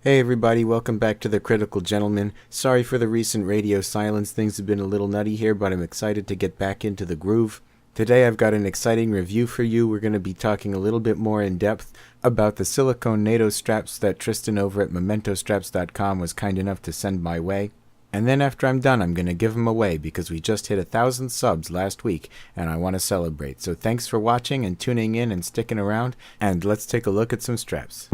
Hey everybody, welcome back to The Critical Gentleman. Sorry for the recent radio silence, things have been a little nutty here, but I'm excited to get back into the groove. Today I've got an exciting review for you. We're going to be talking a little bit more in depth about the silicone NATO straps that Tristan over at mementostraps.com was kind enough to send my way. And then after I'm done, I'm going to give them away because we just hit 1,000 subs last week and I want to celebrate. So thanks for watching and tuning in and sticking around, and let's take a look at some straps.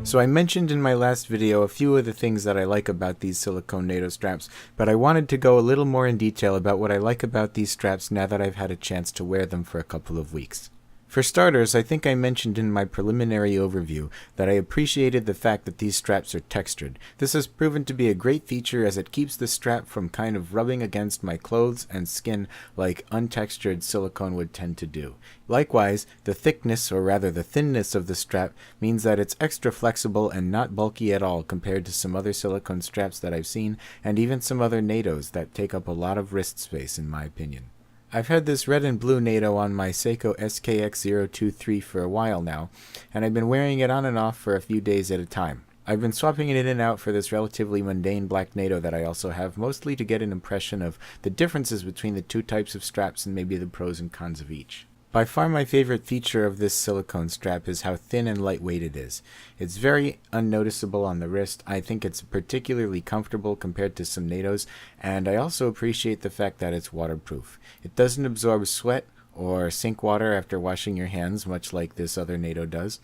So I mentioned in my last video a few of the things that I like about these silicone NATO straps, but I wanted to go a little more in detail about what I like about these straps now that I've had a chance to wear them for a couple of weeks. For starters, I think I mentioned in my preliminary overview that I appreciated the fact that these straps are textured. This has proven to be a great feature as it keeps the strap from kind of rubbing against my clothes and skin like untextured silicone would tend to do. Likewise, the thickness, or rather the thinness of the strap means that it's extra flexible and not bulky at all compared to some other silicone straps that I've seen, and even some other NATOs that take up a lot of wrist space in my opinion. I've had this red and blue NATO on my Seiko SKX023 for a while now, and I've been wearing it on and off for a few days at a time. I've been swapping it in and out for this relatively mundane black NATO that I also have, mostly to get an impression of the differences between the two types of straps and maybe the pros and cons of each. By far my favorite feature of this silicone strap is how thin and lightweight it is. It's very unnoticeable on the wrist. I think it's particularly comfortable compared to some NATOs, and I also appreciate the fact that it's waterproof. It doesn't absorb sweat or sink water after washing your hands, much like this other NATO does,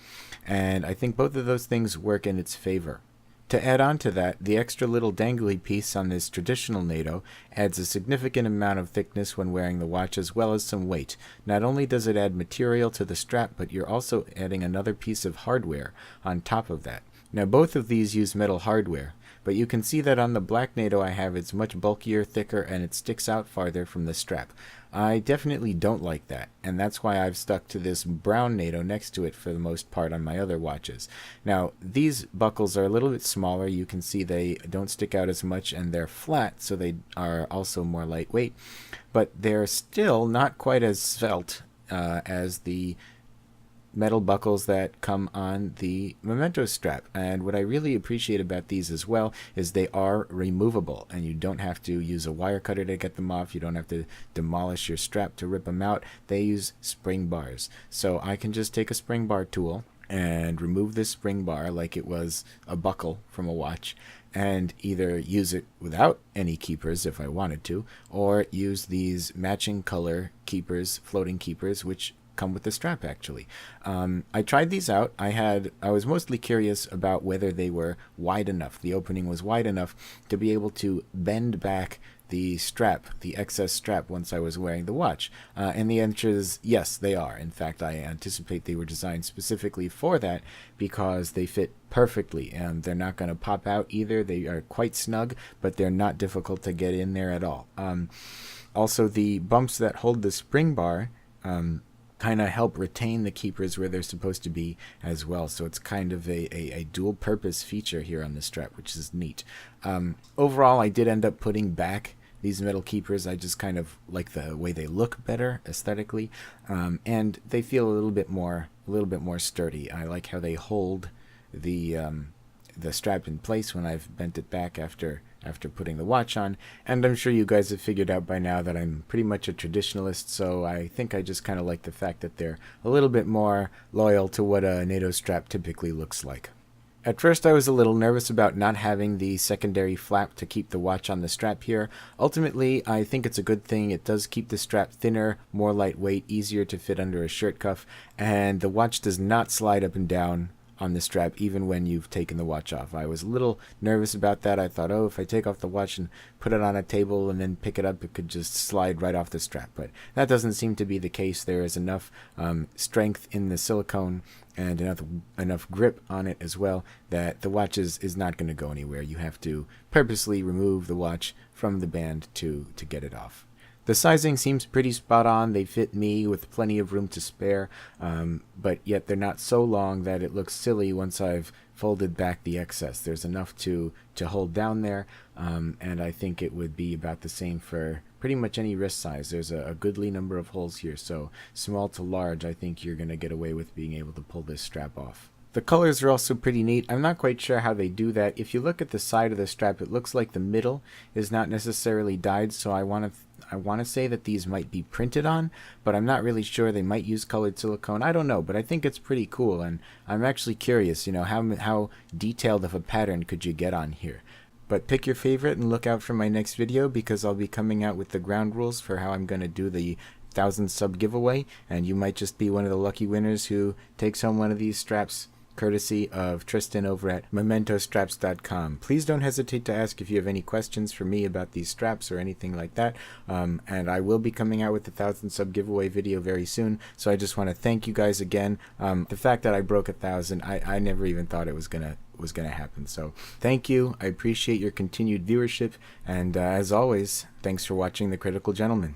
and I think both of those things work in its favor. To add on to that, the extra little dangly piece on this traditional NATO adds a significant amount of thickness when wearing the watch, as well as some weight. Not only does it add material to the strap, but you're also adding another piece of hardware on top of that. Now both of these use metal hardware, but you can see that on the black NATO I have it's much bulkier, thicker, and it sticks out farther from the strap. I definitely don't like that, and that's why I've stuck to this brown NATO next to it for the most part on my other watches. Now, these buckles are a little bit smaller. You can see they don't stick out as much, and they're flat, so they are also more lightweight, but they're still not quite as svelte as the metal buckles that come on the Memento strap. And what I really appreciate about these as well is they are removable, and you don't have to use a wire cutter to get them off. You don't have to demolish your strap to rip them out. They use spring bars, so I can just take a spring bar tool and remove this spring bar like it was a buckle from a watch, and either use it without any keepers if I wanted to, or use these matching color keepers, floating keepers, which come with the strap actually. I tried these out. I was mostly curious about whether they were wide enough. The opening was wide enough to be able to bend back the strap, the excess strap, once I was wearing the watch. And the answer is yes, they are. In fact, I anticipate they were designed specifically for that because they fit perfectly, and they're not going to pop out either. They are quite snug, but they're not difficult to get in there at all. Also, the bumps that hold the spring bar kind of help retain the keepers where they're supposed to be as well. So it's kind of a dual purpose feature here on the strap, which is neat. Overall, I did end up putting back these metal keepers. I just kind of like the way they look better aesthetically, and they feel a little bit more sturdy. I like how they hold the strap in place when I've bent it back after putting the watch on. And I'm sure you guys have figured out by now that I'm pretty much a traditionalist, so I think I just kind of like the fact that they're a little bit more loyal to what a NATO strap typically looks like. At first I was a little nervous about not having the secondary flap to keep the watch on the strap here. Ultimately, I think it's a good thing. It does keep the strap thinner, more lightweight, easier to fit under a shirt cuff, and the watch does not slide up and down on the strap even when you've taken the watch off. I was a little nervous about that. I thought, oh, if I take off the watch and put it on a table and then pick it up, it could just slide right off the strap. But that doesn't seem to be the case. There is enough strength in the silicone and enough grip on it as well that the watch is not going to go anywhere. You have to purposely remove the watch from the band to get it off. The sizing seems pretty spot on. They fit me with plenty of room to spare, but yet they're not so long that it looks silly once I've folded back the excess. There's enough to hold down there, and I think it would be about the same for pretty much any wrist size. There's a goodly number of holes here, so small to large, I think you're going to get away with being able to pull this strap off. The colors are also pretty neat. I'm not quite sure how they do that. If you look at the side of the strap, it looks like the middle is not necessarily dyed, so I want to say that these might be printed on, but I'm not really sure. They might use colored silicone. I don't know, but I think it's pretty cool, and I'm actually curious, you know, how detailed of a pattern could you get on here? But pick your favorite and look out for my next video, because I'll be coming out with the ground rules for how I'm going to do the 1,000 sub giveaway, and you might just be one of the lucky winners who takes home one of these straps, courtesy of Tristan over at mementostraps.com. Please don't hesitate to ask if you have any questions for me about these straps or anything like that. And I will be coming out with the 1,000 sub giveaway video very soon. So I just want to thank you guys again. The fact that I broke 1,000, I never even thought it was gonna happen. So thank you. I appreciate your continued viewership. And as always, thanks for watching The Critical Gentleman.